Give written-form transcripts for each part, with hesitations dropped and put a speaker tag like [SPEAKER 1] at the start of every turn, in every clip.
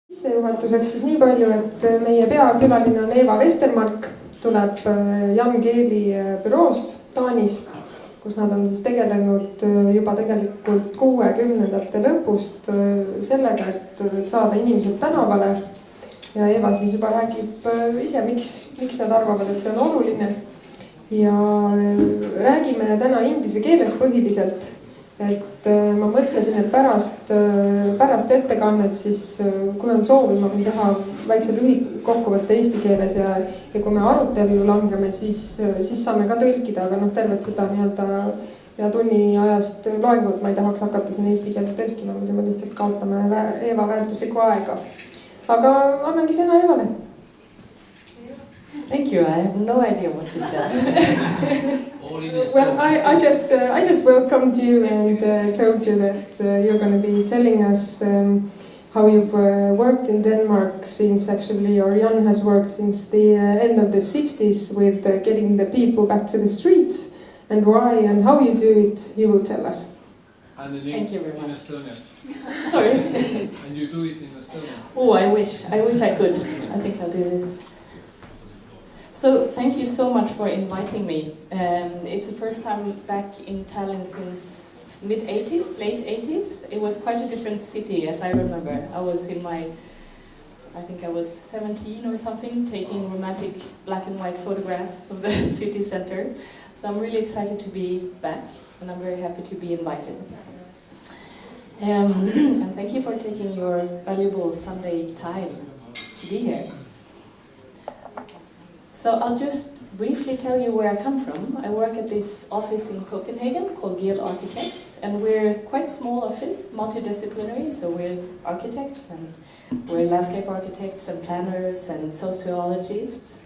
[SPEAKER 1] Sissejuhatuseks siis nii palju, et meie peakülaline on Ewa Westermark, tuleb Gehli büroost Taanis, kus nad on siis tegelenud juba tegelikult 60ndate lõpust sellega, et saada inimesed tänavale. Ja Ewa siis juba räägib ise, miks nad arvavad, et see on oluline. Ja räägime täna inglise keeles põhiliselt. Et ma mõtlesin, et pärast ettekannet siis, kui on soovi, ma võin teha väikse lühikokkuvõtte eesti keeles ja kui me arutellu langeme, siis saame ka tõlkida, aga tervet seda ja tunni ajast loengut ma ei tahaks hakata siin eesti keelt tõlkima, muidu me lihtsalt kaotame Ewa väärtuslikku aega. Aga annangi sõna Ewale.
[SPEAKER 2] Thank you. I have no idea what you said.
[SPEAKER 1] Well, I just welcomed you and told you that you're going to be telling us how you've worked in Denmark since actually, or Jan has worked since the end of the 60s with getting the people back to the streets, and why and how you do it, you will tell us.
[SPEAKER 2] Thank you very much.
[SPEAKER 3] In Estonia.
[SPEAKER 2] Sorry.
[SPEAKER 3] And you do it in Estonia.
[SPEAKER 2] Oh, I wish I could. I think I'll do this. So thank you so much for inviting me. It's the first time back in Tallinn since mid-80s, late 80s. It was quite a different city as I remember. I was I think I was 17 or something, taking romantic black and white photographs of the city center. So I'm really excited to be back and I'm very happy to be invited. And thank you for taking your valuable Sunday time to be here. So I'll just briefly tell you where I come from. I work at this office in Copenhagen called Gehl Architects, and we're quite a small office, multidisciplinary, so we're architects and we're landscape architects and planners and sociologists.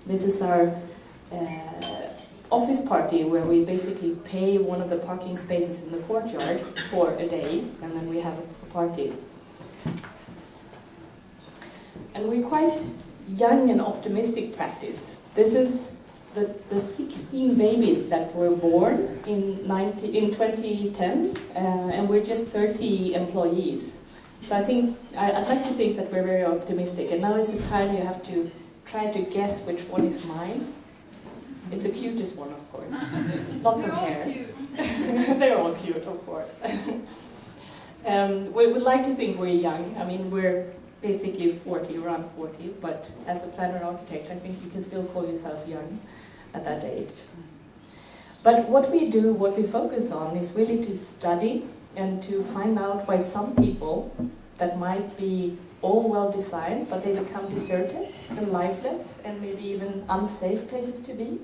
[SPEAKER 2] This is our office party where we basically pay one of the parking spaces in the courtyard for a day, and then we have a party. And we're quite young and optimistic practice. This is the 16 babies that were born in 2010, and we're just 30 employees. So I'd like to think that we're very optimistic, and now is the time you have to try to guess which one is mine. It's the cutest one, of course. Lots of hair. They're all cute, of course. We would like to think we're young. I mean, we're basically 40, around 40, but as a planner architect, I think you can still call yourself young at that age. But what we do, what we focus on, is really to study and to find out why some people that might be all well designed, but they become deserted and lifeless and maybe even unsafe places to be,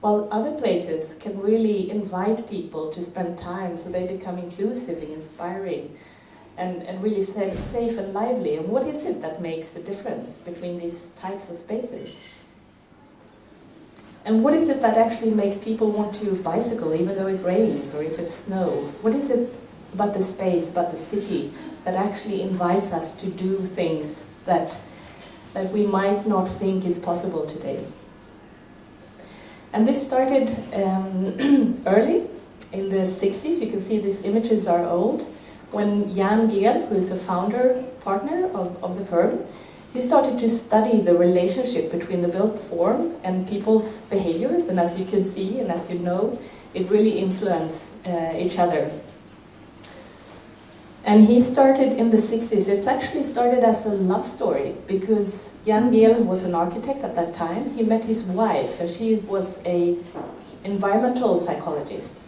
[SPEAKER 2] while other places can really invite people to spend time so they become inclusive and inspiring, and really safe and lively. And what is it that makes a difference between these types of spaces? And what is it that actually makes people want to bicycle even though it rains or if it's snow? What is it about the space, about the city, that actually invites us to do things that we might not think is possible today? And this started early, in the 60s. You can see these images are old. When Jan Gehl, who is a founder partner of the firm, he started to study the relationship between the built form and people's behaviors, and as you can see, and as you know, it really influenced each other. And he started in the 60s. It actually started as a love story, because Jan Gehl, who was an architect at that time, he met his wife, and she was an environmental psychologist.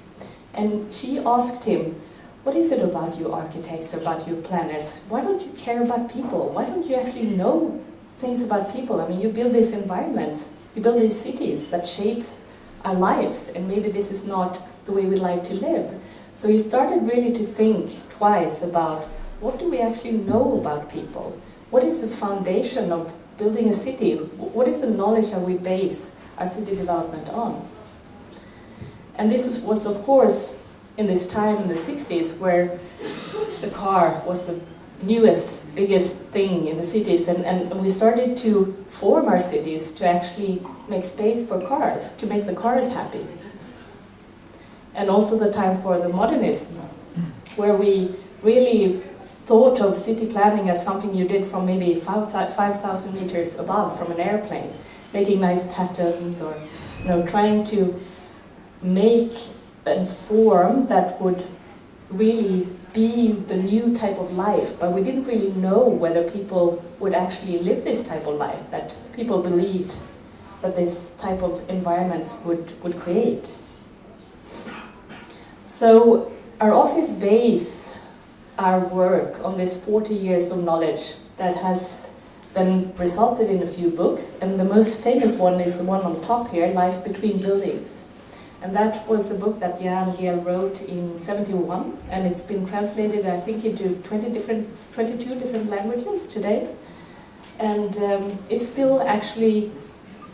[SPEAKER 2] And she asked him, what is it about you architects, about you planners? Why don't you care about people? Why don't you actually know things about people? I mean, you build these environments, you build these cities that shapes our lives, and maybe this is not the way we like to live. So he started really to think twice about, what do we actually know about people? What is the foundation of building a city? What is the knowledge that we base our city development on? And this was, of course, in this time in the 60s, where the car was the newest, biggest thing in the cities, and we started to form our cities to actually make space for cars, to make the cars happy. And also the time for the modernism, where we really thought of city planning as something you did from maybe 5,000 meters above from an airplane, making nice patterns or trying to make a form that would really be the new type of life, but we didn't really know whether people would actually live this type of life that people believed that this type of environments would create. So our office base our work on this 40 years of knowledge that has then resulted in a few books, and the most famous one is the one on top here, Life Between Buildings. And that was a book that Gehl wrote in '71, and it's been translated, I think, into 22 different languages today. And it's still actually,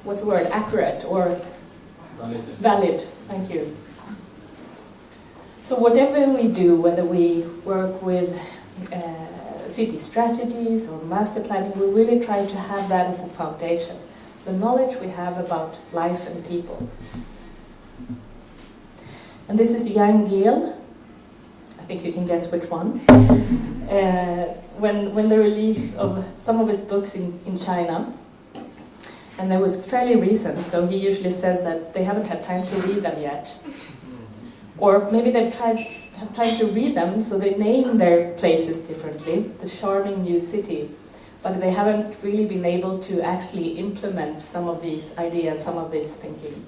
[SPEAKER 2] what's the word, accurate or valid. Thank you. So whatever we do, whether we work with city strategies or master planning, we really try to have that as a foundation. The knowledge we have about life and people. And this is Gehl. I think you can guess which one. When the release of some of his books in China, and that was fairly recent, so he usually says that they haven't had time to read them yet. Or maybe they've have tried to read them, so they name their places differently, the charming new city, but they haven't really been able to actually implement some of these ideas, some of this thinking.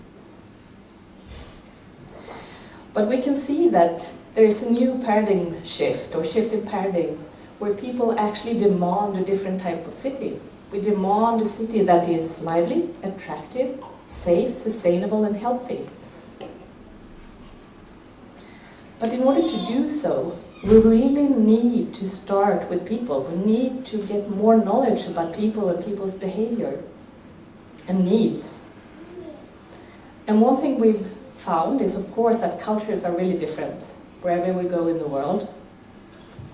[SPEAKER 2] But we can see that there is a new paradigm shift, or shift in paradigm, where people actually demand a different type of city. We demand a city that is lively, attractive, safe, sustainable, and healthy. But in order to do so, we really need to start with people. We need to get more knowledge about people and people's behavior and needs. And one thing we've found is, of course, that cultures are really different wherever we go in the world.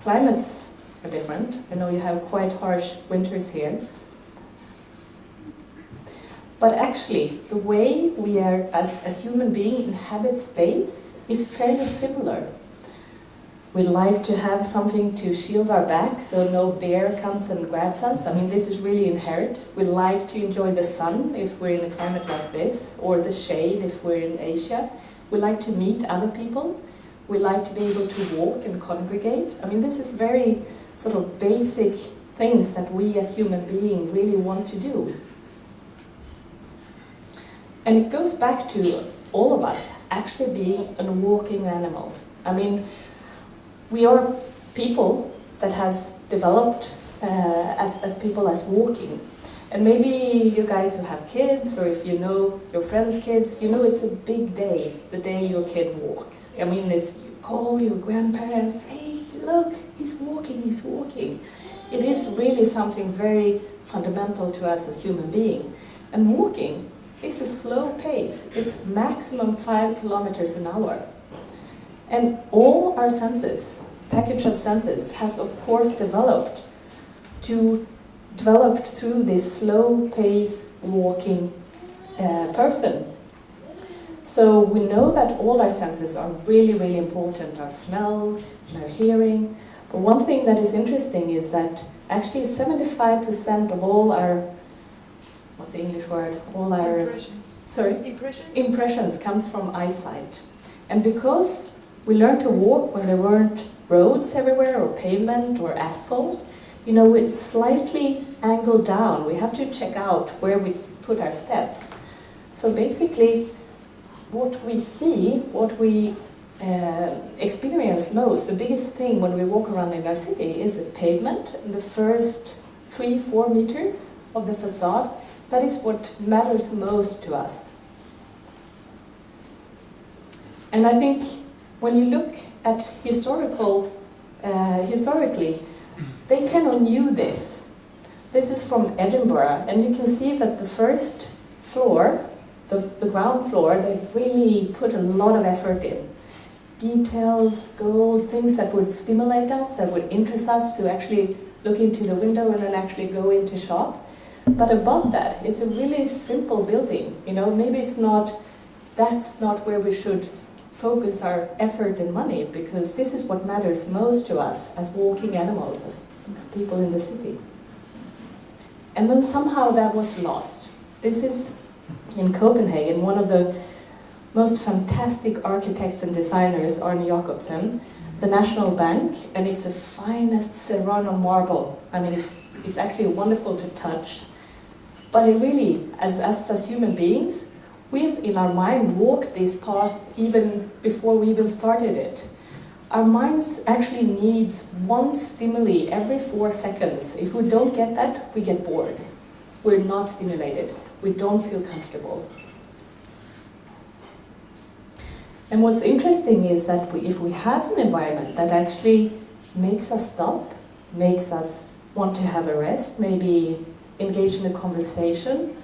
[SPEAKER 2] Climates are different. I know you have quite harsh winters here. But actually, the way we are, as human beings, inhabit space is fairly similar. We like to have something to shield our back so no bear comes and grabs us. I mean, this is really inherent. We like to enjoy the sun if we're in a climate like this, or the shade if we're in Asia. We like to meet other people. We like to be able to walk and congregate. I mean, this is very sort of basic things that we as human beings really want to do. And it goes back to all of us actually being a walking animal. I mean, we are people that has developed as people as walking. And maybe you guys who have kids, or if you know your friends' kids, you know it's a big day, the day your kid walks. I mean, it's, you call your grandparents, hey, look, he's walking, he's walking. It is really something very fundamental to us as human beings. And walking is a slow pace. It's maximum 5 kilometers an hour. And all our senses, package of senses, has of course developed through this slow pace walking person. So we know that all our senses are really, really important, our smell and our hearing. But one thing that is interesting is that actually 75% of all our, what's the English word? All our impressions comes from eyesight. And because we learned to walk when there weren't roads everywhere, or pavement, or asphalt, you know, it's slightly angled down. We have to check out where we put our steps. So basically, what we see, what we experience most, the biggest thing when we walk around in our city is a pavement, the first 3-4 meters of the facade. That is what matters most to us. And I think when you look at historically, they kind of knew this. This is from Edinburgh, and you can see that the first floor, the ground floor, they've really put a lot of effort in. Details, gold, things that would stimulate us, that would interest us to actually look into the window and then actually go into shop. But above that, it's a really simple building. You know, maybe it's not, that's not where we should focus our effort and money, because this is what matters most to us as walking animals, as people in the city. And then somehow that was lost. This is, in Copenhagen, one of the most fantastic architects and designers, Arne Jacobsen, the National Bank, and it's the finest Serrano marble. I mean, it's actually wonderful to touch. But it really, as human beings, we've in our mind walked this path even before we even started it. Our minds actually needs one stimuli every 4 seconds. If we don't get that, we get bored. We're not stimulated. We don't feel comfortable. And what's interesting is that if we have an environment that actually makes us stop, makes us want to have a rest, maybe engage in a conversation,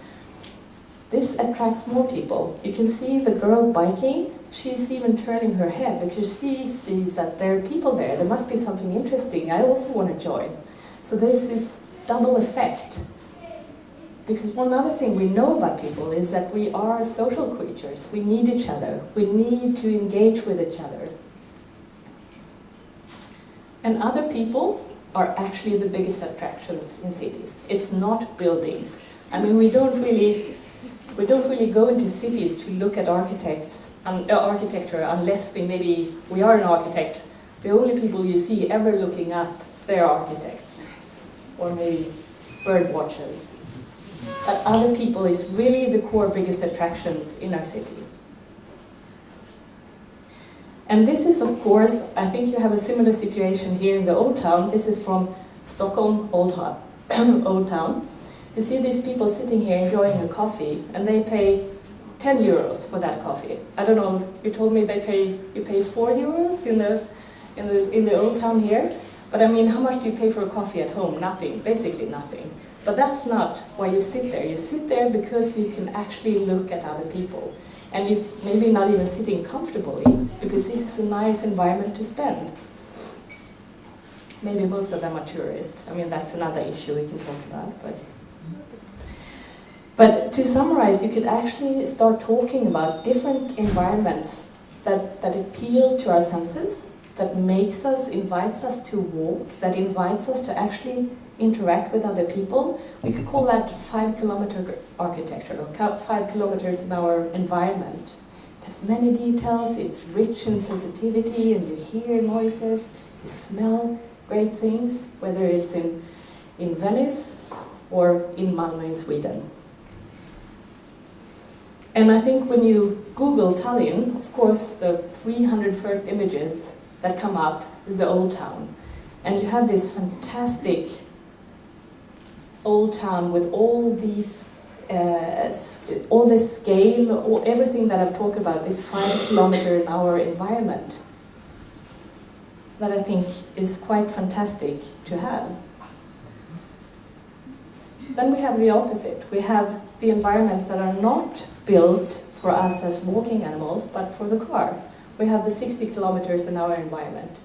[SPEAKER 2] this attracts more people. You can see the girl biking, she's even turning her head because she sees that there are people there. There must be something interesting. I also want to join. So there's this double effect. Because one other thing we know about people is that we are social creatures. We need each other. We need to engage with each other. And other people are actually the biggest attractions in cities. It's not buildings. I mean, we don't really go into cities to look at architecture unless we are an architect. The only people you see ever looking up, they're architects, or maybe bird watchers. But other people is really the core biggest attractions in our city. And this is, of course, I think you have a similar situation here in the Old Town. This is from Stockholm Old Town. You see these people sitting here enjoying a coffee, and they pay 10 euros for that coffee. I don't know, you told me you pay 4 euros in the Old Town here. But I mean, how much do you pay for a coffee at home? Nothing, basically nothing. But that's not why you sit there. You sit there because you can actually look at other people. And you're maybe not even sitting comfortably, because this is a nice environment to spend. Maybe most of them are tourists. I mean, that's another issue we can talk about. But to summarize, you could actually start talking about different environments that appeal to our senses, that invites us to walk, that invites us to actually interact with other people. We could call that 5-kilometer architecture, or 5 kilometers in our environment. It has many details, it's rich in sensitivity, and you hear noises, you smell great things, whether it's in Venice or in Malmö in Sweden. And I think when you Google Tallinn, of course, the 300 first images that come up is the Old Town. And you have this fantastic Old Town with all this scale, everything that I've talked about, this 5-kilometer in our environment, that I think is quite fantastic to have. Then we have the opposite. We have the environments that are not built for us as walking animals, but for the car. We have the 60 kilometers in our environment.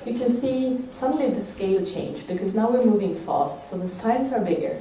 [SPEAKER 2] You can see suddenly the scale change, because now we're moving fast, so the signs are bigger.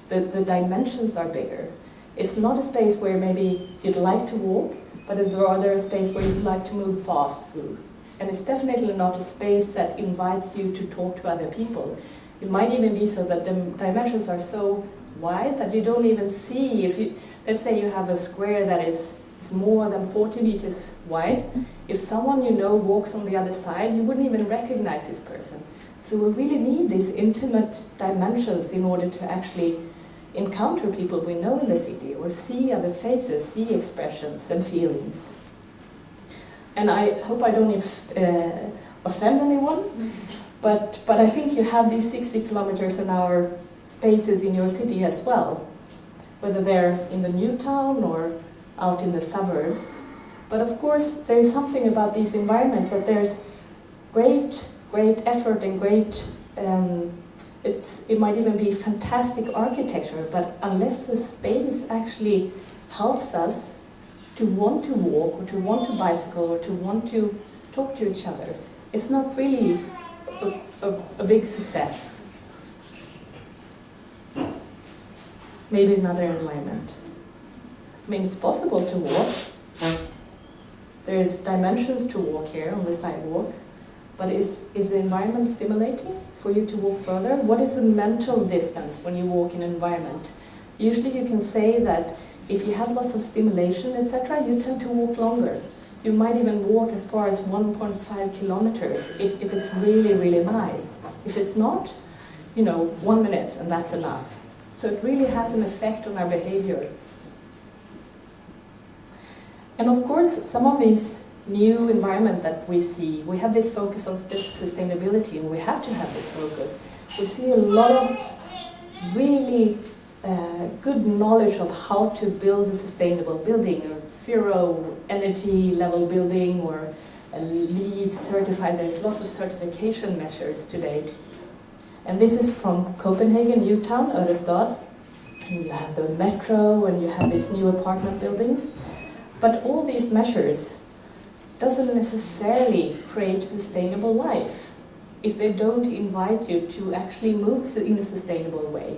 [SPEAKER 2] The dimensions are bigger. It's not a space where maybe you'd like to walk, but it's rather a space where you'd like to move fast through. And it's definitely not a space that invites you to talk to other people. It might even be so that the dimensions are so wide that you don't even see. Let's say you have a square that is more than 40 meters wide. If someone you know walks on the other side, you wouldn't even recognize this person. So we really need these intimate dimensions in order to actually encounter people we know in the city, or see other faces, see expressions and feelings. And I hope I don't offend anyone, but I think you have these 60 kilometers an hour spaces in your city as well, whether they're in the new town or out in the suburbs. But of course, there is something about these environments that there's great effort and great, it might even be fantastic architecture, but unless the space actually helps us to want to walk, or to want to bicycle, or to want to talk to each other, it's not really a big success. Maybe another environment. I mean, it's possible to walk. There's dimensions to walk here on the sidewalk, but is the environment stimulating for you to walk further? What is the mental distance when you walk in an environment? Usually you can say that if you have lots of stimulation, etc., you tend to walk longer. You might even walk as far as 1.5 kilometers if it's really, really nice. If it's not, 1 minute and that's enough. So it really has an effect on our behavior. And of course, some of these new environment that we see, we have this focus on sustainability, and we have to have this focus. We see a lot of really good knowledge of how to build a sustainable building, or zero energy level building, or a LEED certified. There's lots of certification measures today. And this is from Copenhagen, new town, Ørestad. And you have the metro, and you have these new apartment buildings. But all these measures doesn't necessarily create a sustainable life if they don't invite you to actually move in a sustainable way.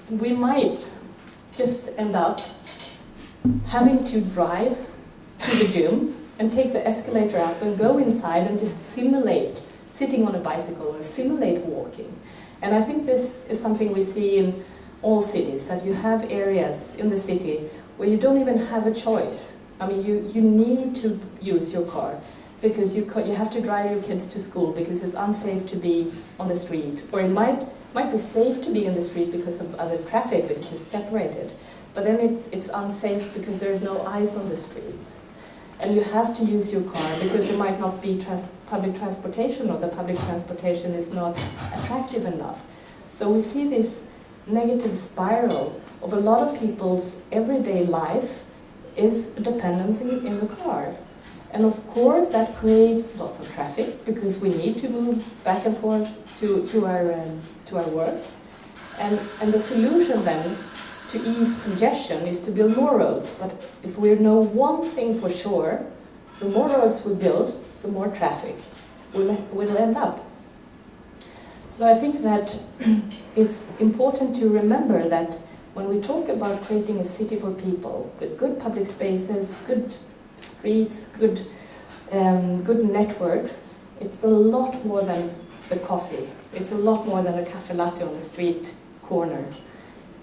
[SPEAKER 2] We might just end up having to drive to the gym and take the escalator up and go inside and just simulate sitting on a bicycle or simulate walking. And I think this is something we see in all cities, that you have areas in the city where you don't even have a choice. I mean, you need to use your car because you have to drive your kids to school because it's unsafe to be on the street. Or it might be safe to be in the street because of other traffic, because it's separated. But then it's unsafe because there's no eyes on the streets. And you have to use your car because there might not be public transportation, or the public transportation is not attractive enough. So we see this negative spiral of a lot of people's everyday life is a dependency in the car. And of course that creates lots of traffic because we need to move back and forth to our work. And the solution then to ease congestion is to build more roads. But if we know one thing for sure, the more roads we build, the more traffic will end up. So I think that it's important to remember that when we talk about creating a city for people with good public spaces, good streets, good networks, it's a lot more than the coffee. It's a lot more than a cafe latte on the street corner.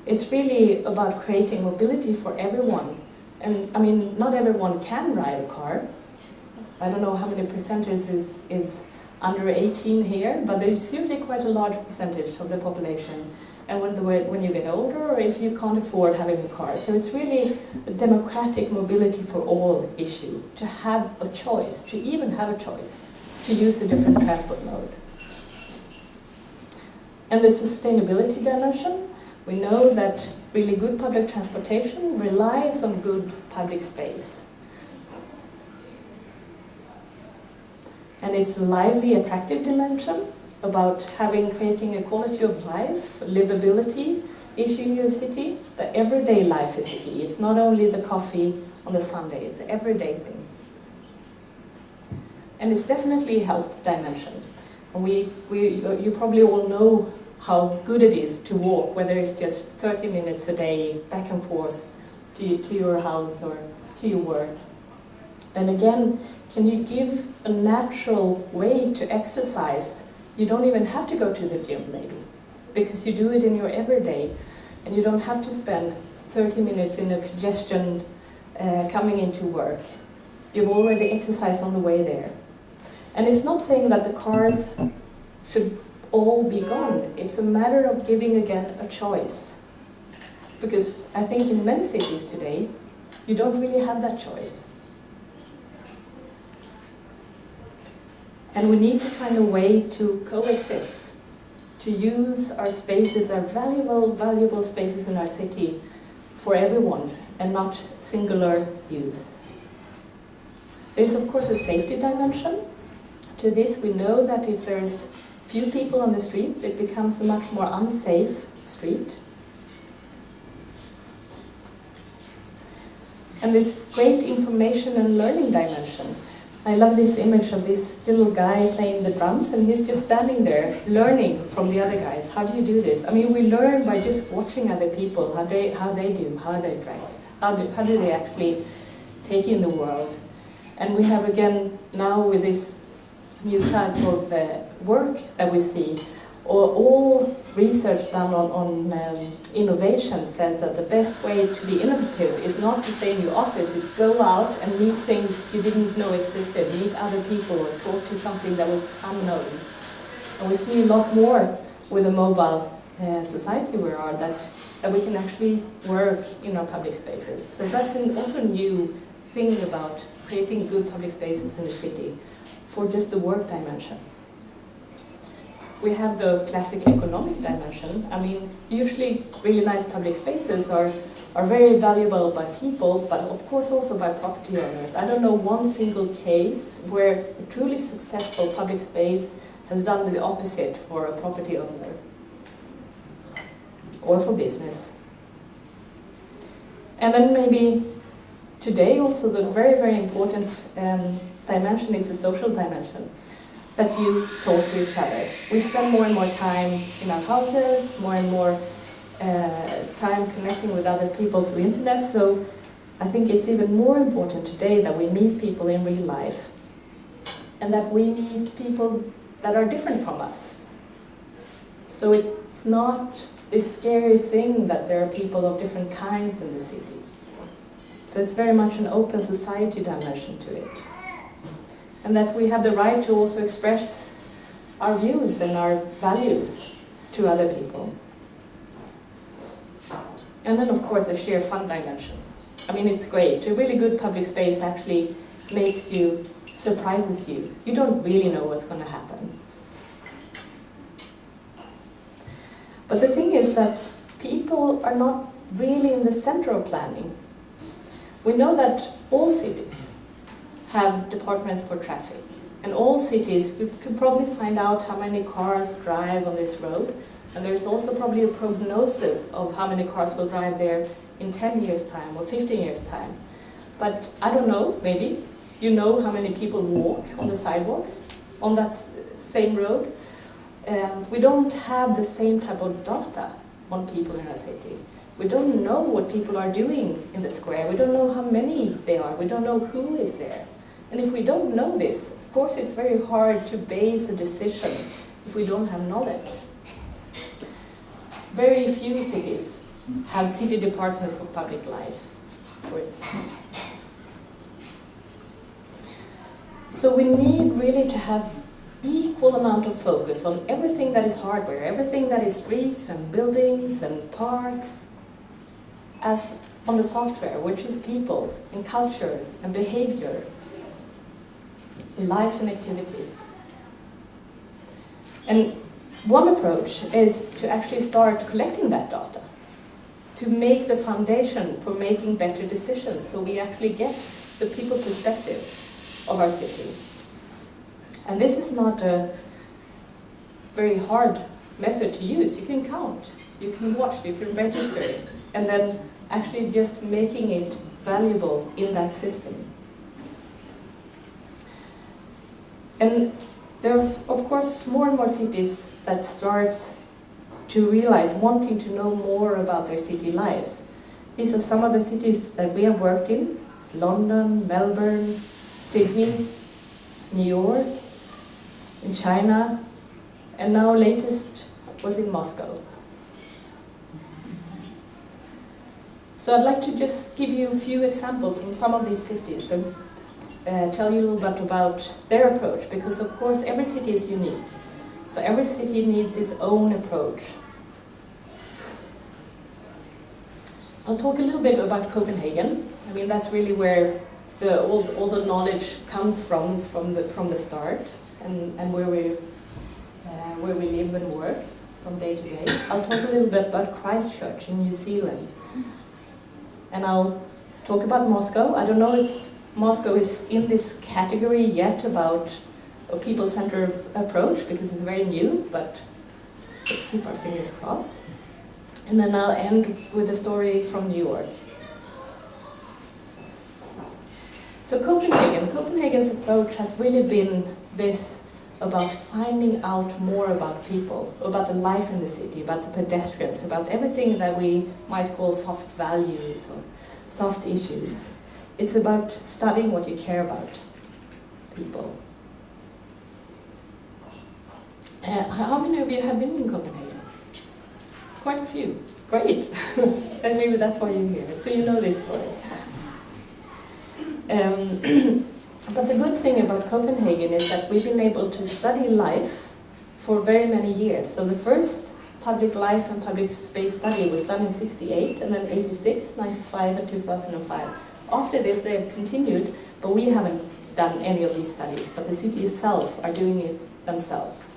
[SPEAKER 2] It's really about creating mobility for everyone. And I mean, not everyone can ride a car. I don't know how many percentage is under 18 here, but there's usually quite a large percentage of the population. And when you get older, or if you can't afford having a car. So it's really a democratic mobility for all issue, to have a choice, to even have a choice, to use a different transport mode. And the sustainability dimension, we know that really good public transportation relies on good public space. And it's a lively, attractive dimension about creating a quality of life, livability issue in your city. The everyday life is key. It's not only the coffee on the Sunday, it's an everyday thing. And it's definitely a health dimension. And you probably all know how good it is to walk, whether it's just 30 minutes a day back and forth to your house or to your work. And again, can you give a natural way to exercise? You don't even have to go to the gym, maybe, because you do it in your everyday, and you don't have to spend 30 minutes in a congestion coming into work. You've already exercised on the way there. And it's not saying that the cars should all be gone. It's a matter of giving, again, a choice. Because I think in many cities today, you don't really have that choice. And we need to find a way to coexist, to use our spaces, our valuable spaces in our city for everyone and not singular use. There's of course a safety dimension to this. We know that if there's few people on the street, it becomes a much more unsafe street. And this great information and learning dimension. I love this image of this little guy playing the drums, and he's just standing there learning from the other guys. How do you do this? I mean, we learn by just watching other people, how they do, how they're dressed, how do they actually take in the world. And we have again now with this new type of work that we see, all research done on innovation says that the best way to be innovative is not to stay in your office, it's go out and meet things you didn't know existed, meet other people or talk to something that was unknown. And we see a lot more with the mobile society we are that we can actually work in our public spaces. So that's also a new thing about creating good public spaces in the city for just the work dimension. We have the classic economic dimension. I mean, usually really nice public spaces are very valuable by people, but of course also by property owners. I don't know one single case where a truly successful public space has done the opposite for a property owner or for business. And then maybe today also the very, very important dimension is the social dimension. That you talk to each other. We spend more and more time in our houses, more and more time connecting with other people through internet, so I think it's even more important today that we meet people in real life and that we meet people that are different from us. So it's not this scary thing that there are people of different kinds in the city. So it's very much an open society dimension to it. And that we have the right to also express our views and our values to other people. And then, of course, a sheer fun dimension. I mean, it's great. A really good public space actually makes you, surprises you. You don't really know what's going to happen. But the thing is that people are not really in the center of planning. We know that all cities have departments for traffic. And all cities, we can probably find out how many cars drive on this road. And there's also probably a prognosis of how many cars will drive there in 10 years' time or 15 years' time. But I don't know, maybe. You know how many people walk on the sidewalks on that same road. We don't have the same type of data on people in our city. We don't know what people are doing in the square. We don't know how many they are. We don't know who is there. And if we don't know this, of course it's very hard to base a decision if we don't have knowledge. Very few cities have city departments for public life, for instance. So we need really to have equal amount of focus on everything that is hardware, everything that is streets and buildings and parks, as on the software, which is people and cultures and behavior, life and activities. And one approach is to actually start collecting that data, to make the foundation for making better decisions, so we actually get the people perspective of our city. And this is not a very hard method to use. You can count, you can watch, you can register, and then actually just making it valuable in that system. And there's, of course, more and more cities that start to realize, wanting to know more about their city lives. These are some of the cities that we have worked in. It's London, Melbourne, Sydney, New York, in China, and now latest was in Moscow. So I'd like to just give you a few examples from some of these cities and tell you a little bit about their approach, because of course every city is unique. So every city needs its own approach. I'll talk a little bit about Copenhagen. I mean, that's really where all the knowledge comes from the start, and where we live and work from day to day. I'll talk a little bit about Christchurch in New Zealand. And I'll talk about Moscow. I don't know if Moscow is in this category yet about a people-centered approach, because it's very new, but let's keep our fingers crossed. And then I'll end with a story from New York. So Copenhagen's approach has really been this about finding out more about people, about the life in the city, about the pedestrians, about everything that we might call soft values or soft issues. It's about studying what you care about, people. How many of you have been in Copenhagen? Quite a few. Great. And maybe that's why you're here. So you know this story. But the good thing about Copenhagen is that we've been able to study life for very many years. So the first public life and public space study was done in '68, and then '86, '95, and 2005. After this, they have continued, but we haven't done any of these studies, but the city itself are doing it themselves.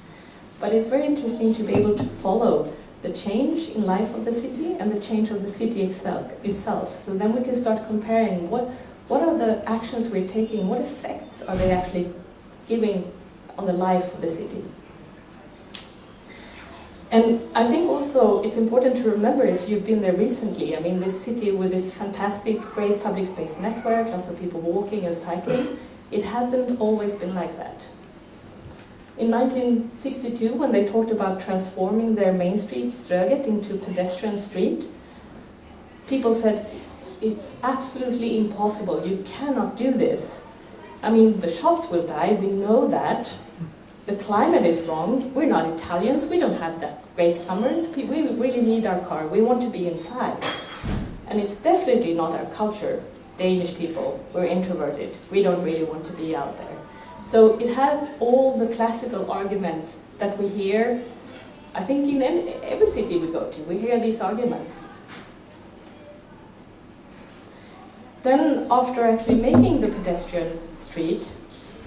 [SPEAKER 2] But it's very interesting to be able to follow the change in life of the city and the change of the city itself. So then we can start comparing what are the actions we're taking, what effects are they actually giving on the life of the city. And I think also it's important to remember, if you've been there recently, I mean, this city with this fantastic, great public space network, lots of people walking and cycling, it hasn't always been like that. In 1962, when they talked about transforming their main street, Strøget, into a pedestrian street, people said, it's absolutely impossible, you cannot do this. I mean, the shops will die, we know that. The climate is wrong, we're not Italians, we don't have that great summers, we really need our car, we want to be inside. And it's definitely not our culture, Danish people, we're introverted, we don't really want to be out there. So it has all the classical arguments that we hear, I think in every city we go to, we hear these arguments. Then after actually making the pedestrian street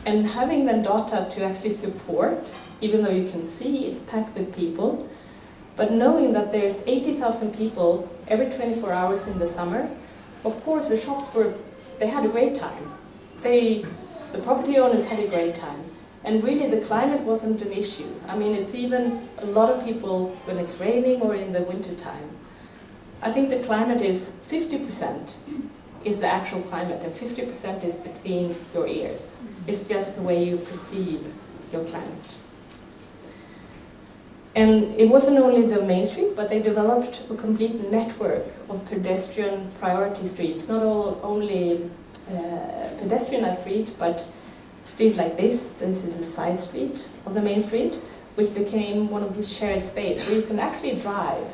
[SPEAKER 2] and having then data to actually support, even though you can see it's packed with people, but knowing that there's 80,000 people every 24 hours in the summer, of course the shops they had a great time. The property owners had a great time. And really the climate wasn't an issue. I mean, it's even a lot of people when it's raining or in the winter time. I think the climate is 50% is the actual climate and 50% is between your ears. It's just the way you perceive your climate. And it wasn't only the main street, but they developed a complete network of pedestrian priority streets, not only pedestrianized street, but street like this. This is a side street of the main street, which became one of these shared space where you can actually drive.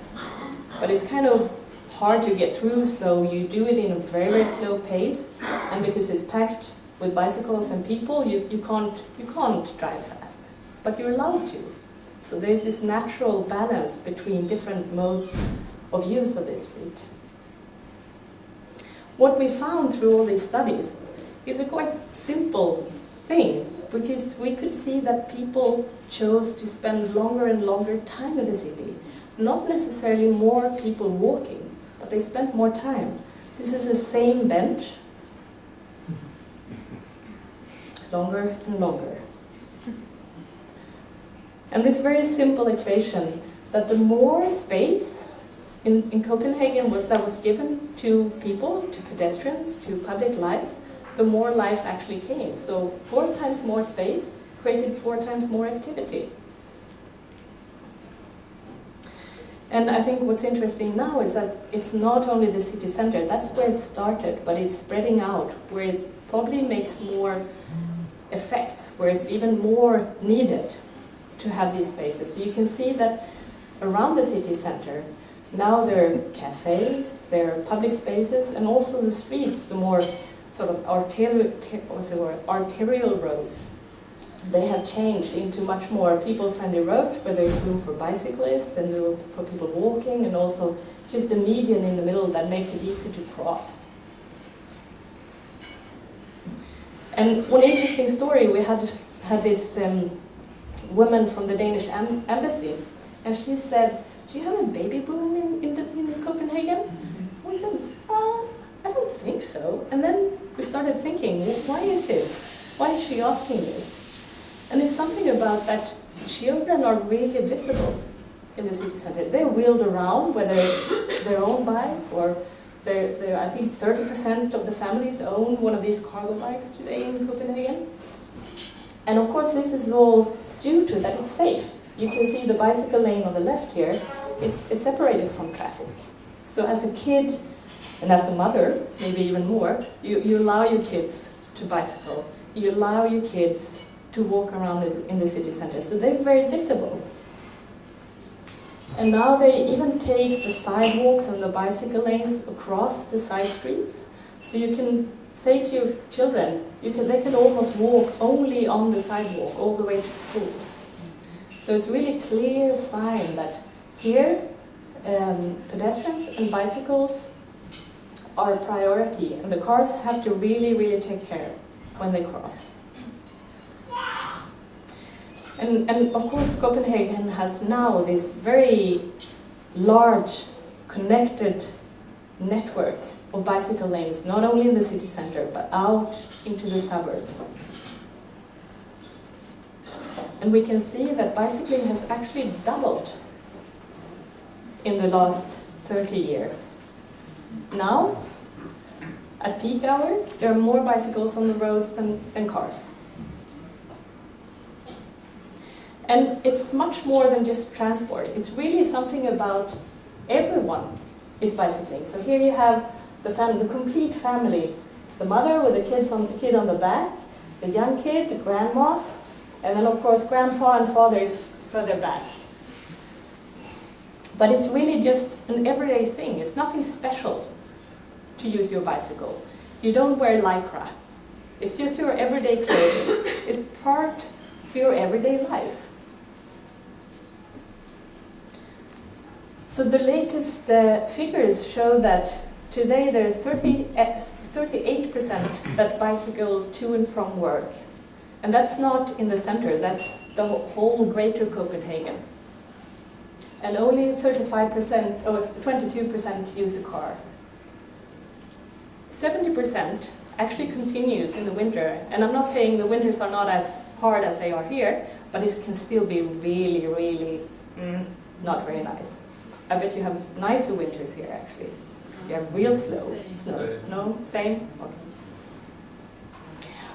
[SPEAKER 2] But it's kind of hard to get through, so you do it in a very, very slow pace. And because it's packed with bicycles and people, you can't drive fast, but you're allowed to. So there's this natural balance between different modes of use of this street. What we found through all these studies is a quite simple thing, because we could see that people chose to spend longer and longer time in the city. Not necessarily more people walking, but they spent more time. This is the same bench, longer and longer. And this very simple equation that the more space in Copenhagen that was given to people, to pedestrians, to public life, the more life actually came. So 4 times more space created 4 times more activity. And I think what's interesting now is that it's not only the city center, that's where it started, but it's spreading out, where it probably makes more effects, where it's even more needed to have these spaces. So you can see that around the city center, now there are cafes, there are public spaces, and also the streets, the more sort of arterial roads. They have changed into much more people-friendly roads where there's room for bicyclists and room for people walking, and also just a median in the middle that makes it easy to cross. And one interesting story, we had this woman from the Danish embassy, and she said, "Do you have a baby boom in Copenhagen?" We said, "I don't think so." And then we started thinking, why is this? Why is she asking this? And it's something about that children are really visible in the city center. They're wheeled around, whether it's their own bike or I think 30% of the families own one of these cargo bikes today in Copenhagen. And of course this is all due to that it's safe. You can see the bicycle lane on the left here, it's separated from traffic. So as a kid and as a mother, maybe even more, you allow your kids to bicycle. You allow your kids to walk around in the city center. So they're very visible. And now they even take the sidewalks and the bicycle lanes across the side streets. So you can say to your children, they can almost walk only on the sidewalk all the way to school. So it's really a clear sign that here pedestrians and bicycles are a priority, and the cars have to really, really take care when they cross. And of course Copenhagen has now this very large connected network of bicycle lanes, not only in the city center, but out into the suburbs. And we can see that bicycling has actually doubled in the last 30 years. Now, at peak hour, there are more bicycles on the roads than cars. And it's much more than just transport. It's really something about everyone is bicycling. So here you have the complete family. The mother with the kid on the back, the young kid, the grandma, and then of course grandpa and father is further back. But it's really just an everyday thing. It's nothing special to use your bicycle. You don't wear lycra. It's just your everyday clothing. It's part of your everyday life. So the latest figures show that today there are 38% that bicycle to and from work. And that's not in the center, that's the whole greater Copenhagen. And only 35% or 22% use a car. 70% actually continues in the winter. And I'm not saying the winters are not as hard as they are here, but it can still be really, really not very nice. I bet you have nicer winters here, actually, because you have real slow snow. No? Same? Okay.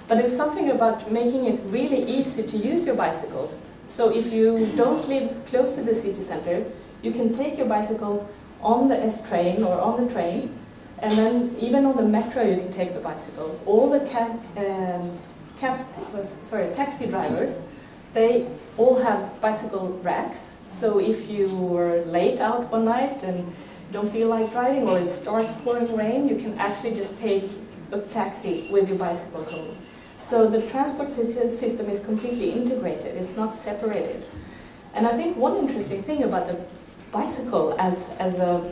[SPEAKER 2] But it's something about making it really easy to use your bicycle. So if you don't live close to the city center, you can take your bicycle on the S-train or on the train, and then even on the metro you can take the bicycle. All the taxi drivers, they all have bicycle racks. So if you were late out one night and you don't feel like driving, or it starts pouring rain, you can actually just take a taxi with your bicycle home. So the transport system is completely integrated, it's not separated. And I think one interesting thing about the bicycle as a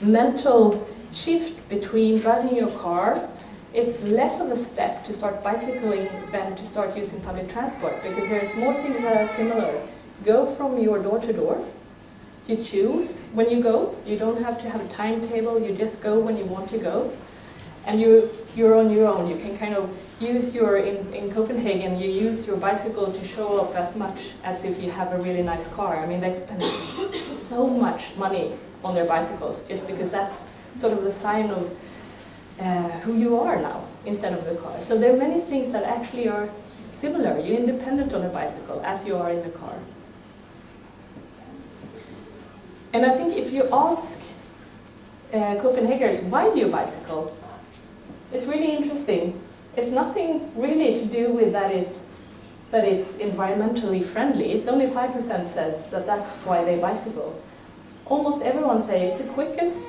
[SPEAKER 2] mental shift between driving your car, it's less of a step to start bicycling than to start using public transport, because there's more things that are similar. Go from your door to door. You choose when you go. You don't have to have a timetable. You just go when you want to go. And you're on your own. You can kind of use in Copenhagen, you use your bicycle to show off as much as if you have a really nice car. I mean, they spend so much money on their bicycles just because that's sort of the sign of who you are now instead of the car. So there are many things that actually are similar. You're independent on a bicycle as you are in a car. And I think if you ask Copenhagers, why do you bicycle? It's really interesting. It's nothing really to do with that it's environmentally friendly. It's only 5% says that that's why they bicycle. Almost everyone say it's the quickest,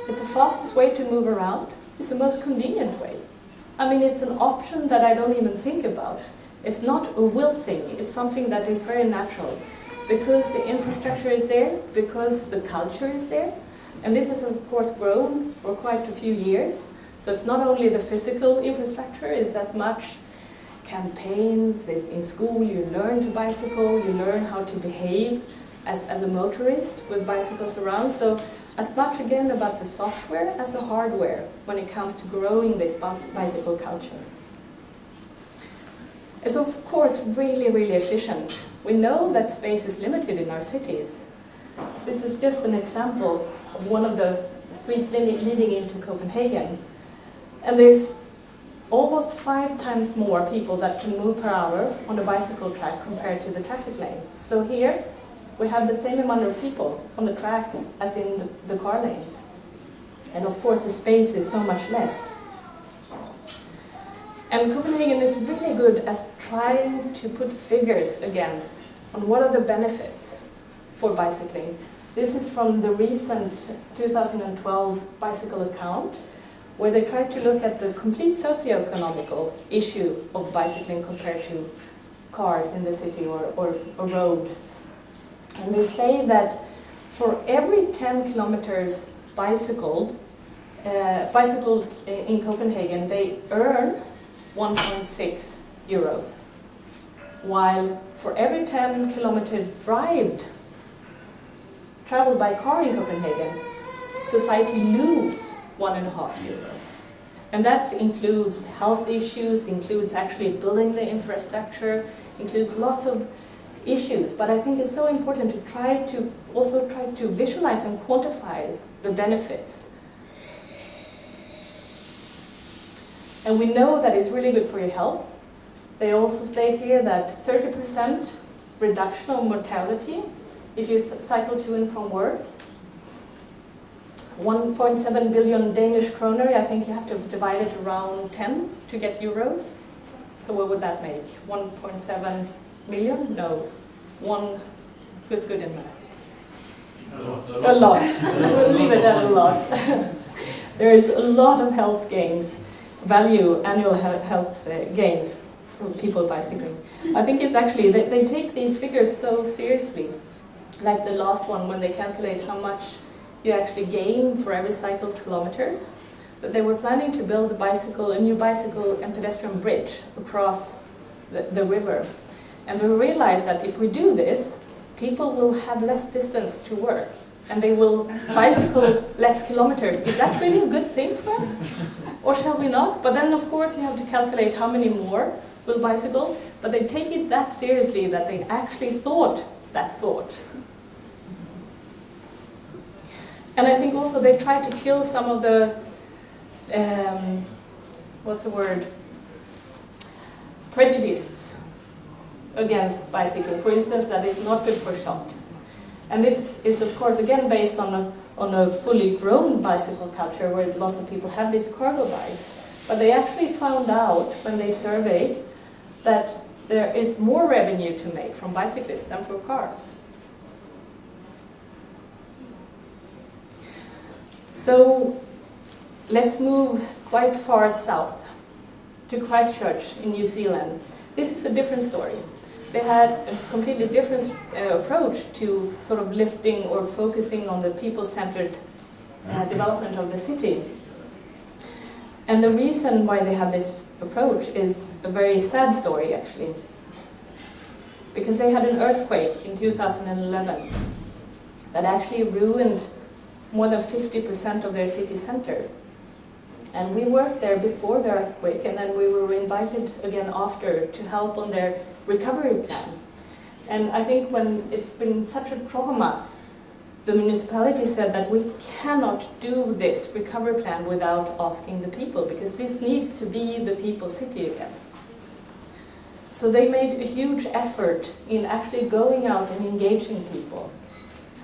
[SPEAKER 2] it's the fastest way to move around, it's the most convenient way. I mean, it's an option that I don't even think about. It's not a will thing, it's something that is very natural. Because the infrastructure is there, because the culture is there, and this has of course grown for quite a few years. So it's not only the physical infrastructure, it's as much campaigns. In school you learn to bicycle, you learn how to behave as a motorist with bicycles around. So as much again about the software as the hardware when it comes to growing this bicycle culture. It's of course really, really efficient. We know that space is limited in our cities. This is just an example of one of the streets leading into Copenhagen. And there's almost 5 times more people that can move per hour on a bicycle track compared to the traffic lane. So here we have the same amount of people on the track as in the car lanes. And of course the space is so much less. And Copenhagen is really good at trying to put figures again on what are the benefits for bicycling. This is from the recent 2012 bicycle account, where they tried to look at the complete socio-economical issue of bicycling compared to cars in the city or roads. And they say that for every 10 kilometers bicycled in Copenhagen, they earn 1.6 euros. While for every 10 kilometer traveled by car in Copenhagen, society lose 1.5 euro. And that includes health issues, includes actually building the infrastructure, includes lots of issues. But I think it's so important to try to visualize and quantify the benefits. And we know that it's really good for your health. They also state here that 30% reduction of mortality if you cycle to and from work. 1.7 billion Danish kroner, I think you have to divide it around 10 to get euros. So what would that make? 1.7 million? No. Who's good in math? A lot. We'll leave it at a lot. There is a lot of health gains, annual health gains with people bicycling. I think it's actually, they take these figures so seriously. Like the last one, when they calculate how much you actually gain for every cycled kilometer, that they were planning to build a new bicycle and pedestrian bridge across the river. And we realized that if we do this, people will have less distance to work and they will bicycle less kilometers. Is that really a good thing for us? Or shall we not? But then of course you have to calculate how many more will bicycle, but they take it that seriously that they actually thought that thought. And I think also they try to kill some of the, prejudices against bicycling. For instance, that it's not good for shops. And this is of course again based on a fully grown bicycle culture where lots of people have these cargo bikes. But they actually found out when they surveyed that there is more revenue to make from bicyclists than for cars. So let's move quite far south to Christchurch in New Zealand. This is a different story. They had a completely different approach to sort of lifting or focusing on the people-centered development of the city. And the reason why they have this approach is a very sad story, actually. Because they had an earthquake in 2011 that actually ruined more than 50% of their city center. And we worked there before the earthquake, and then we were invited again after to help on their recovery plan. And I think when it's been such a trauma, the municipality said that we cannot do this recovery plan without asking the people, because this needs to be the people city again. So they made a huge effort in actually going out and engaging people,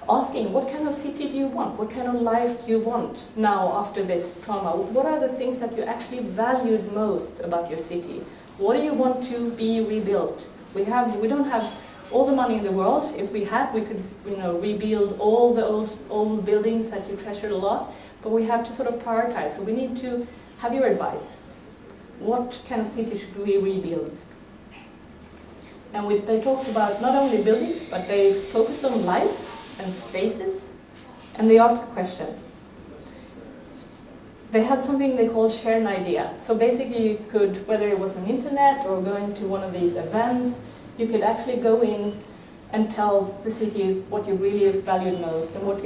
[SPEAKER 2] asking what kind of city do you want, what kind of life do you want now after this trauma, what are the things that you actually valued most about your city, what do you want to be rebuilt. We don't have all the money in the world. If we had, we could rebuild all the old buildings that you treasure a lot, but we have to sort of prioritize. So we need to have your advice. What kind of city should we rebuild? And they talked about not only buildings, but they focused on life and spaces, and they asked a question. They had something they called share an idea. So basically you could, whether it was on internet or going to one of these events, you could actually go in and tell the city what you really valued most and what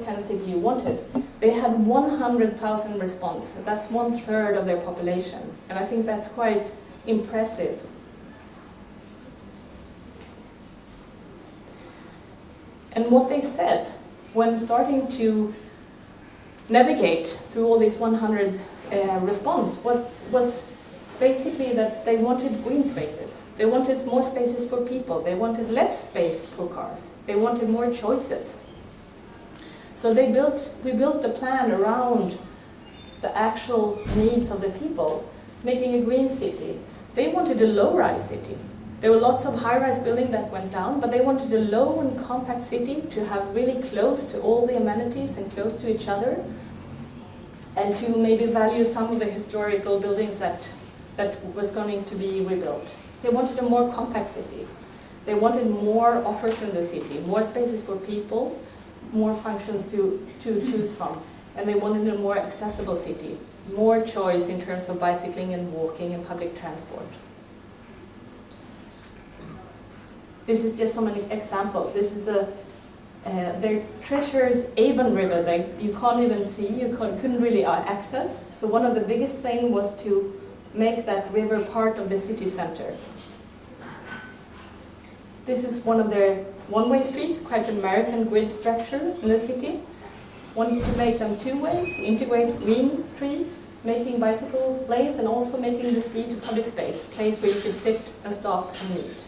[SPEAKER 2] kind of city you wanted. They had 100,000 responses. That's 1/3 of their population. And I think that's quite impressive. And what they said when starting to navigate through all these 100 response, what was basically that they wanted green spaces. They wanted more spaces for people. They wanted less space for cars. They wanted more choices. So we built the plan around the actual needs of the people, making a green city. They wanted a low-rise city. There were lots of high-rise buildings that went down, but they wanted a low and compact city to have really close to all the amenities and close to each other, and to maybe value some of the historical buildings that was going to be rebuilt. They wanted a more compact city. They wanted more offers in the city, more spaces for people, more functions to choose from. And they wanted a more accessible city, more choice in terms of bicycling and walking and public transport. This is just some examples. This is their treasures Avon River. You can't even see, you couldn't really access. So one of the biggest things was to make that river part of the city center. This is one of their one-way streets, quite American grid structure in the city. Wanted to make them two ways, integrate green trees, making bicycle lanes, and also making the street a public space, a place where you could sit and stop and meet.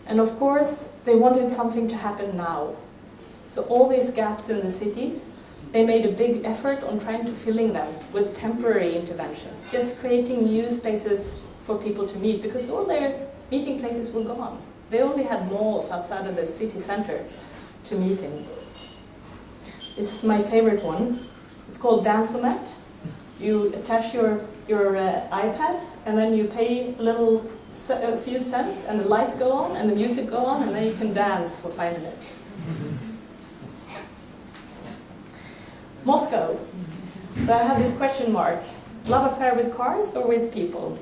[SPEAKER 2] And of course, they wanted something to happen now. So all these gaps in the cities, they made a big effort on trying to filling them with temporary interventions, just creating new spaces for people to meet, because all their meeting places were gone. They only had malls outside of the city center to meet in. This is my favorite one. It's called Dance-O-Mat. You attach your iPad, and then you pay a few cents, and the lights go on, and the music go on, and then you can dance for 5 minutes. Moscow. So I have this question mark. Love affair with cars or with people?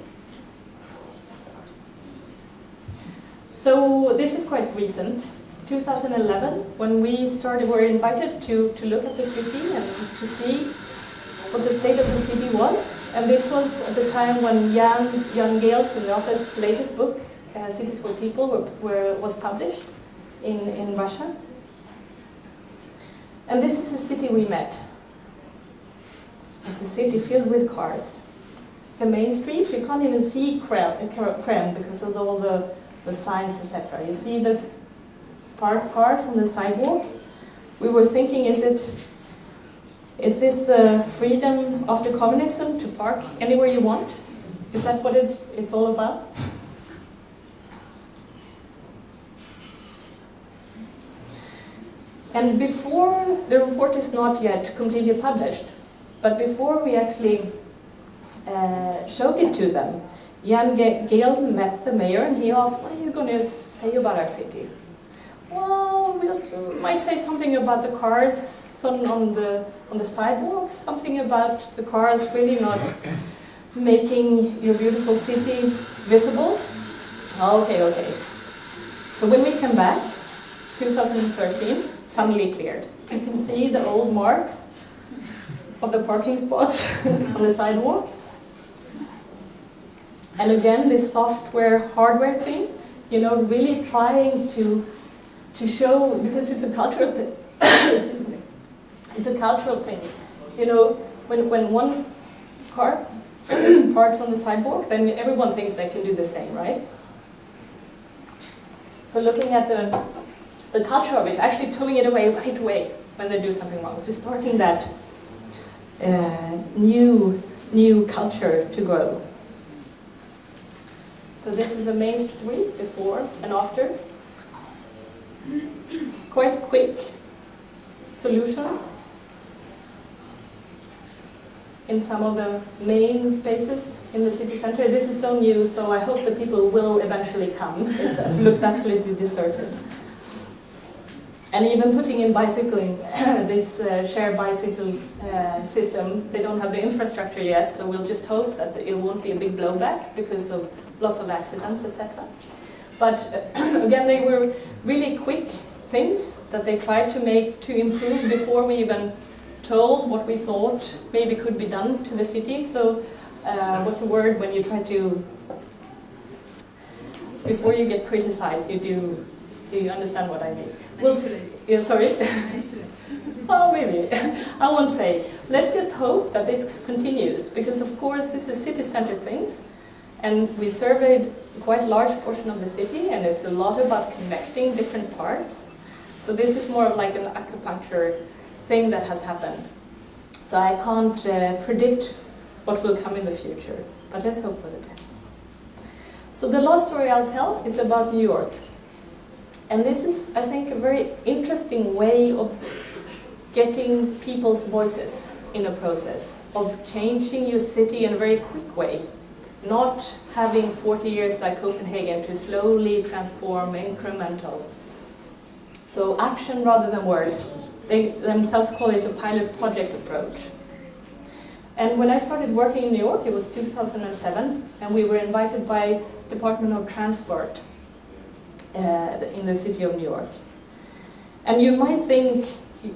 [SPEAKER 2] So this is quite recent. 2011, when we were invited to look at the city and to see what the state of the city was. And this was at the time when Jan Gehl's in the office latest book, Cities for People, was published in Russia. And this is the city we met. It's a city filled with cars. The main street, you can't even see Krem because of all the signs, etc. You see the parked cars on the sidewalk. We were thinking, is this freedom after communism to park anywhere you want? Is that what it's all about? And before, the report is not yet completely published, but before we actually showed it to them, Jan Gehl met the mayor and he asked, what are you going to say about our city? Well, we might say something about the cars on the sidewalks, something about the cars really not making your beautiful city visible. Okay. So when we came back, 2013, suddenly cleared. You can see the old marks of the parking spots on the sidewalk. And again, this software, hardware thing, really trying to show, because it's a cultural thing. Excuse me. It's a cultural thing. When one car parks on the sidewalk, then everyone thinks they can do the same, right? So looking at the culture of it, actually towing it away right away when they do something wrong. So starting that new culture to grow. So this is a main street before and after. Quite quick solutions in some of the main spaces in the city center. This is so new, so I hope that people will eventually come. It looks absolutely deserted. And even putting in bicycling, this shared bicycle system, they don't have the infrastructure yet, so we'll just hope that it won't be a big blowback because of lots of accidents, etc. But again, they were really quick things that they tried to make to improve before we even told what we thought maybe could be done to the city. So what's the word when you try to, before you get criticized, you understand what I mean. Yeah, sorry? Oh, maybe. I won't say. Let's just hope that this continues, because of course this is city-centered things, and we surveyed quite a large portion of the city, and it's a lot about connecting different parts. So this is more of like an acupuncture thing that has happened. So I can't predict what will come in the future, but let's hope for the best. So the last story I'll tell is about New York. And this is, I think, a very interesting way of getting people's voices in a process, of changing your city in a very quick way. Not having 40 years like Copenhagen to slowly transform, incremental. So action rather than words. They themselves call it a pilot project approach. And when I started working in New York, it was 2007, and we were invited by Department of Transport in the city of New York. And you might think,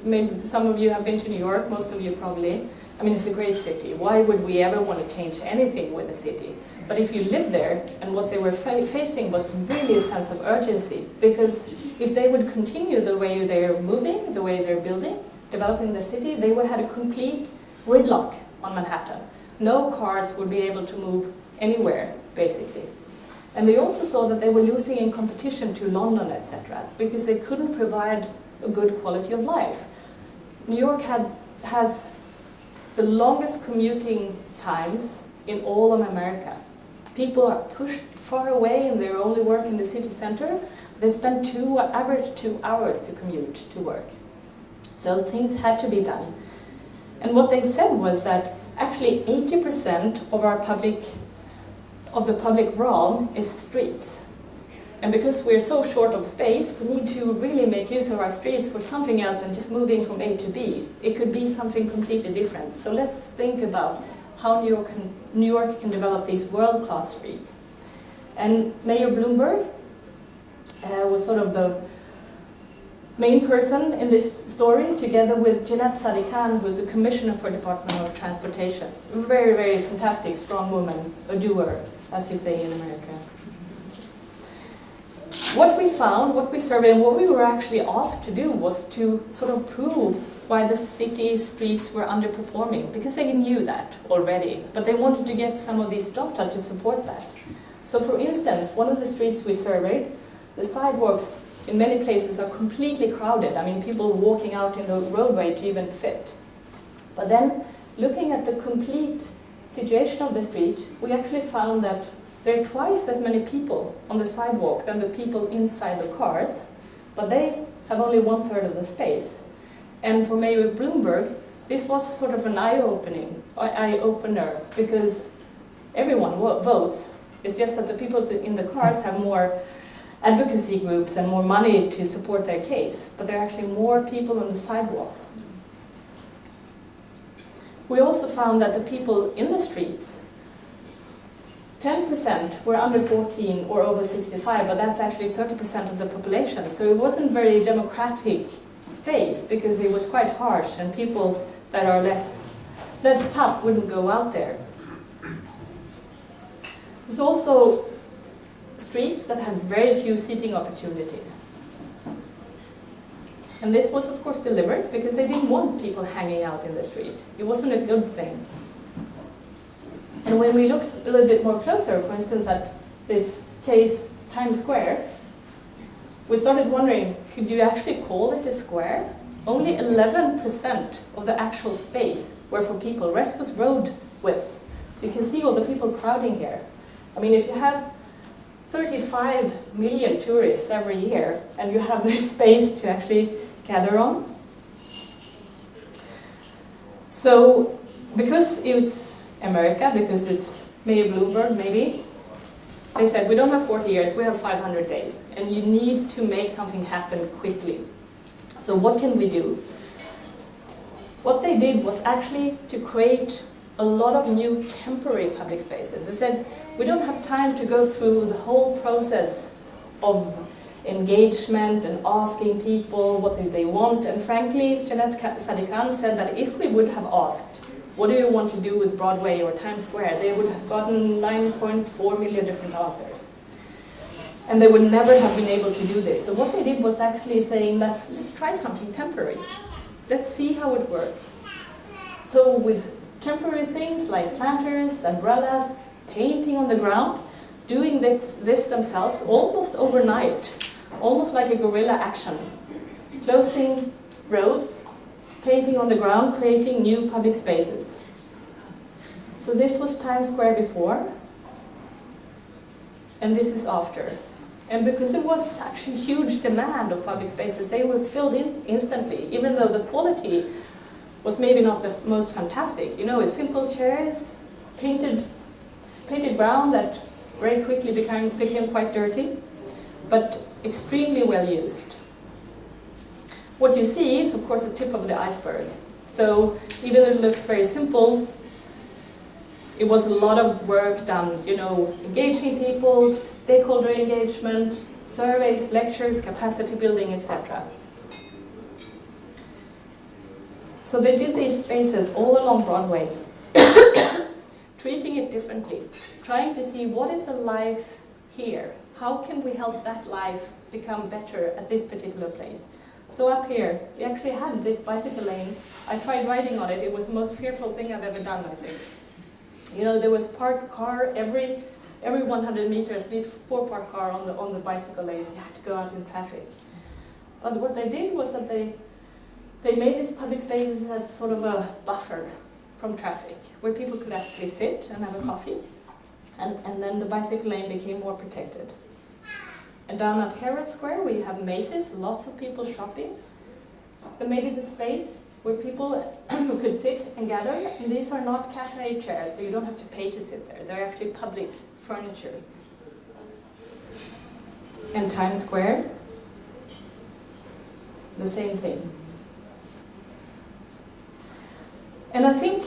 [SPEAKER 2] maybe some of you have been to New York, most of you probably, I mean, it's a great city. Why would we ever want to change anything with a city? But if you live there, and what they were facing was really a sense of urgency, because if they would continue the way they're moving, the way they're building, developing the city, they would have a complete gridlock on Manhattan. No cars would be able to move anywhere, basically. And they also saw that they were losing in competition to London, etc., because they couldn't provide a good quality of life. New York has the longest commuting times in all of America. People are pushed far away and they only work in the city center. They spend average 2 hours to commute to work. So things had to be done. And what they said was that actually 80% of the public realm is streets. And because we're so short of space, we need to really make use of our streets for something else than just moving from A to B. It could be something completely different. So let's think about how New York can develop these world-class streets. And Mayor Bloomberg was sort of the main person in this story, together with Jeanette Sadikan, who is a commissioner for Department of Transportation. A very, very fantastic, strong woman, a doer, as you say in America. What we found, what we surveyed, and what we were actually asked to do was to sort of prove why the city streets were underperforming, because they knew that already, but they wanted to get some of these data to support that. So for instance, one of the streets we surveyed, the sidewalks in many places are completely crowded. I mean, people walking out in the roadway to even fit. But then, looking at the complete situation of the street, we actually found that there are twice as many people on the sidewalk than the people inside the cars, but they have only 1/3 of the space. And for Mayor Bloomberg, this was sort of an eye-opener, because everyone votes. It's just that the people in the cars have more advocacy groups and more money to support their case, but there are actually more people on the sidewalks. We also found that the people in the streets, 10% were under 14 or over 65, but that's actually 30% of the population. So it wasn't very democratic space, because it was quite harsh, and people that are less tough wouldn't go out there. There's also streets that had very few seating opportunities. And this was, of course, deliberate, because they didn't want people hanging out in the street. It wasn't a good thing. And when we looked a little bit more closer, for instance, at this case, Times Square, we started wondering, could you actually call it a square? Only 11% of the actual space were for people. The rest was road width. So you can see all the people crowding here. I mean, if you have 35 million tourists every year, and you have this space to actually gather on. So, because it's America, because it's Mayor Bloomberg, maybe, they said, we don't have 40 years, we have 500 days, and you need to make something happen quickly. So what can we do? What they did was actually to create a lot of new temporary public spaces. They said, we don't have time to go through the whole process of engagement and asking people what do they want. And frankly, Jeanette Sadikan said that if we would have asked, what do you want to do with Broadway or Times Square, they would have gotten 9.4 million different answers. And they would never have been able to do this. So what they did was actually saying, let's try something temporary. let's see how it works. So with temporary things like planters, umbrellas, painting on the ground, doing this themselves almost overnight, almost like a guerrilla action. Closing roads, painting on the ground, creating new public spaces. So this was Times Square before, and this is after. And because it was such a huge demand of public spaces, they were filled in instantly, even though the quality was maybe not the most fantastic. You know, with simple chairs, painted ground that very quickly became quite dirty, but extremely well used. What you see is, of course, the tip of the iceberg. So even though it looks very simple, it was a lot of work done, you know, engaging people, stakeholder engagement, surveys, lectures, capacity building, etc. So they did these spaces all along Broadway, treating it differently, trying to see what is a life here. How can we help that life become better at this particular place? So up here, we actually had this bicycle lane. I tried riding on it. It was the most fearful thing I've ever done, I think. You know, there was parked car every 100 meters, need 4 parked car on the bicycle lanes. You had to go out in traffic. But what they did was that they made these public spaces as sort of a buffer from traffic, where people could actually sit and have a coffee. And then the bicycle lane became more protected. And down at Herald Square, we have Macy's, lots of people shopping. They made it a space where people who could sit and gather. And these are not cafe chairs, so you don't have to pay to sit there. They're actually public furniture. And Times Square, the same thing. And I think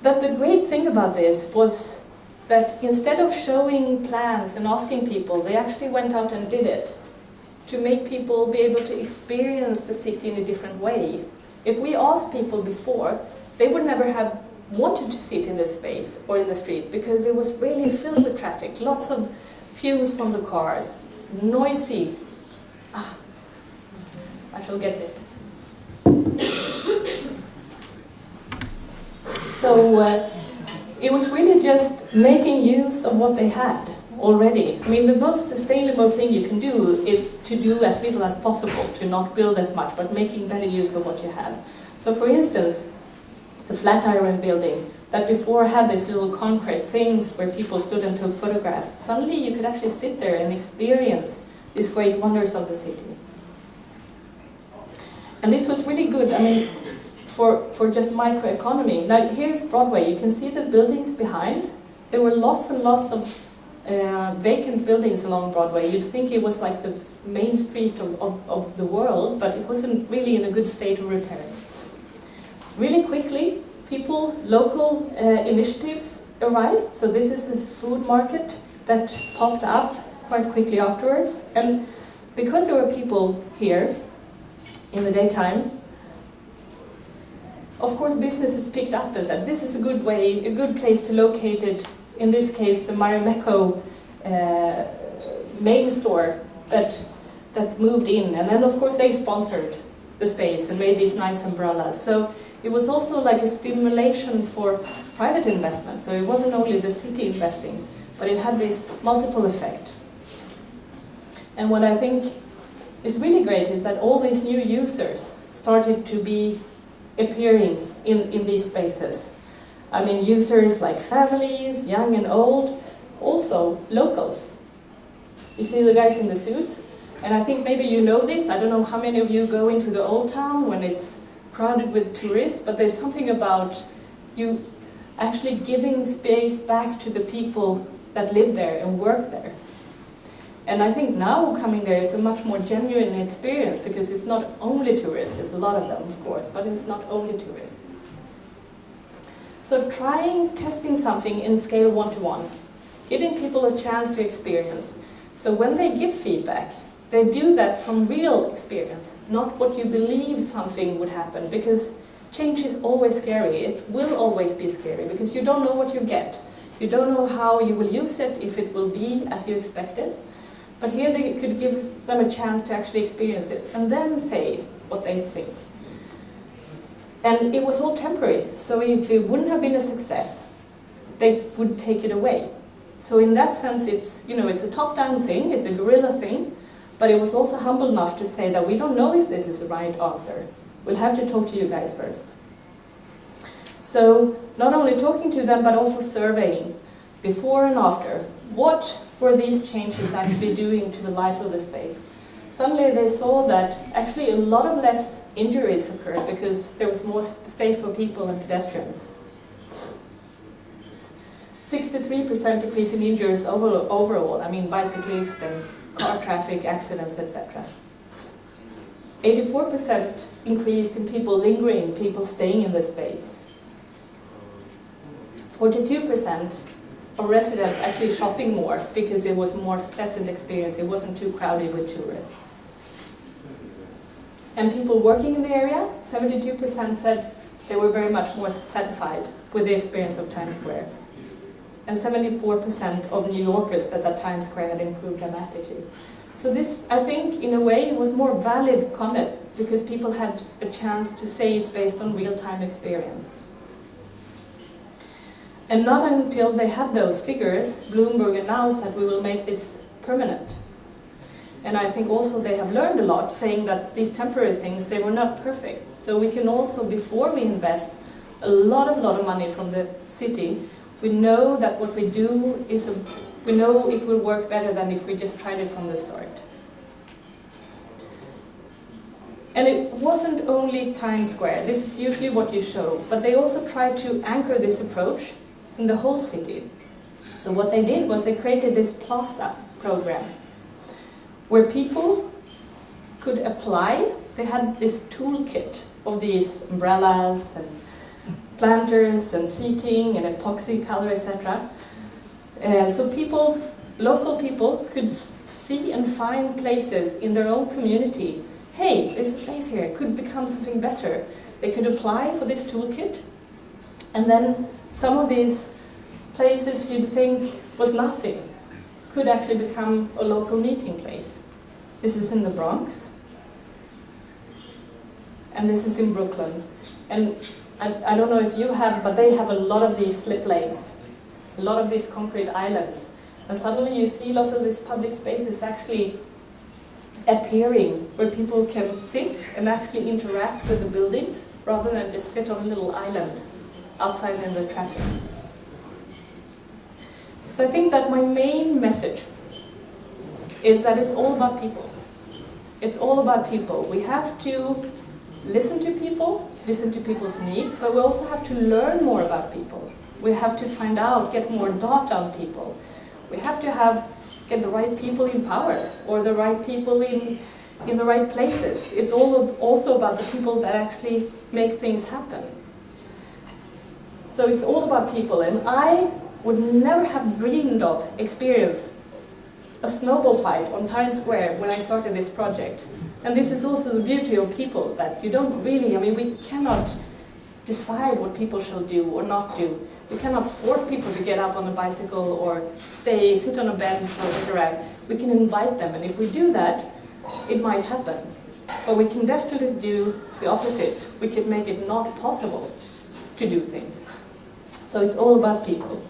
[SPEAKER 2] that the great thing about this was that instead of showing plans and asking people, they actually went out and did it to make people be able to experience the city in a different way. If we asked people before, they would never have wanted to sit in this space or in the street because it was really filled with traffic, lots of fumes from the cars, noisy. I shall get this. So it was really just making use of what they had already. I mean, the most sustainable thing you can do is to do as little as possible, to not build as much, but making better use of what you have. So for instance, the Flatiron building that before had these little concrete things where people stood and took photographs, suddenly you could actually sit there and experience these great wonders of the city. And this was really good, I mean, for just microeconomy. Now here's Broadway, you can see the buildings behind. There were lots and lots of vacant buildings along Broadway. You'd think it was like the main street of the world, but it wasn't really in a good state of repair. Really quickly, local initiatives arise. So this is this food market that popped up quite quickly afterwards. And because there were people here in the daytime, of course, businesses picked up and said, this is a good way, a good place to locate it. In this case, the Marimekko main store that moved in. And then, of course, they sponsored the space and made these nice umbrellas. So it was also like a stimulation for private investment. So it wasn't only the city investing, but it had this multiple effect. And what I think is really great is that all these new users started to be appearing in these spaces. I mean, users like families, young and old, also locals. You see the guys in the suits? And I think maybe you know this. I don't know how many of you go into the old town when it's crowded with tourists, but there's something about you actually giving space back to the people that live there and work there. And I think now coming there is a much more genuine experience because it's not only tourists, it's a lot of them, of course, but it's not only tourists. So testing something in scale 1-to-1, giving people a chance to experience. So when they give feedback, they do that from real experience, not what you believe something would happen, because change is always scary. It will always be scary because you don't know what you get. You don't know how you will use it, if it will be as you expected. But here they could give them a chance to actually experience this and then say what they think. And it was all temporary, so if it wouldn't have been a success, they would take it away. So in that sense, it's, you know, it's a top-down thing, it's a guerrilla thing, but it was also humble enough to say that we don't know if this is the right answer. We'll have to talk to you guys first. So not only talking to them, but also surveying before and after. What were these changes actually doing to the life of the space? Suddenly they saw that actually a lot of less injuries occurred because there was more space for people and pedestrians. 63% decrease in injuries overall, I mean bicyclists and car traffic, accidents, etc. 84% increase in people lingering, people staying in the space. 42% of residents actually shopping more because it was a more pleasant experience, it wasn't too crowded with tourists. And people working in the area, 72% said they were very much more satisfied with the experience of Times Square. And 74% of New Yorkers said that Times Square had improved dramatically. So this, I think, in a way, was more valid comment because people had a chance to say it based on real-time experience. And not until they had those figures, Bloomberg announced that we will make this permanent. And I think also they have learned a lot, saying that these temporary things, they were not perfect. So we can also, before we invest a lot of money from the city, we know that what we do is, we know it will work better than if we just tried it from the start. And it wasn't only Times Square, this is usually what you show, but they also tried to anchor this approach in the whole city. So what they did was they created this plaza program, where people could apply. They had this toolkit of these umbrellas and planters and seating and epoxy color, etc. So people, local people, could see and find places in their own community. Hey, there's a place here, it could become something better. They could apply for this toolkit, and then some of these places you'd think was nothing could actually become a local meeting place. This is in the Bronx, and this is in Brooklyn. And I don't know if you have, but they have a lot of these slip lanes, a lot of these concrete islands. And suddenly you see lots of these public spaces actually appearing where people can sit and actually interact with the buildings rather than just sit on a little island outside in the traffic. So I think that my main message is that it's all about people. It's all about people. We have to listen to people's needs, but we also have to learn more about people. We have to find out, get more data on people. We have to get the right people in power, or the right people in the right places. It's also about the people that actually make things happen. So it's all about people, and I would never have dreamed of, experienced a snowball fight on Times Square when I started this project. And this is also the beauty of people, that you don't really, I mean, we cannot decide what people shall do or not do. We cannot force people to get up on a bicycle or sit on a bench or interact. We can invite them, and if we do that, it might happen. But we can definitely do the opposite. We can make it not possible to do things. So it's all about people.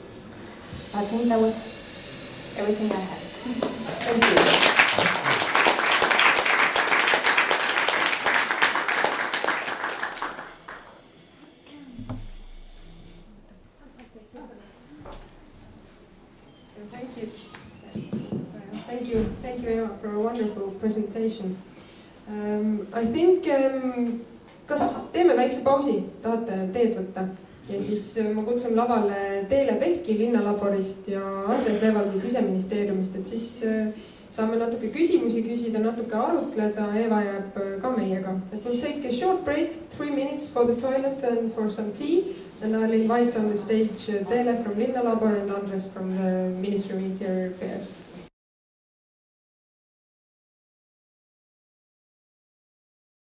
[SPEAKER 2] I think that was everything I had. Thank you.
[SPEAKER 1] Thank you, Ewa, for a wonderful presentation. I think, kas teeme väikse pausi, tahate teed võtta? Ja siis ma kutsun lavale Teele Pehki Linnalaborist ja Andres Nevaldi Siseministeeriumist, et siis saame natuke küsimusi küsida, natuke arutleda, Ewa jääb ka meiega. We'll take a short break, 3 minutes for the toilet and for some tea, and I'll invite on the stage Teele from Linnalabor and Andres from the Ministry of Interior Affairs.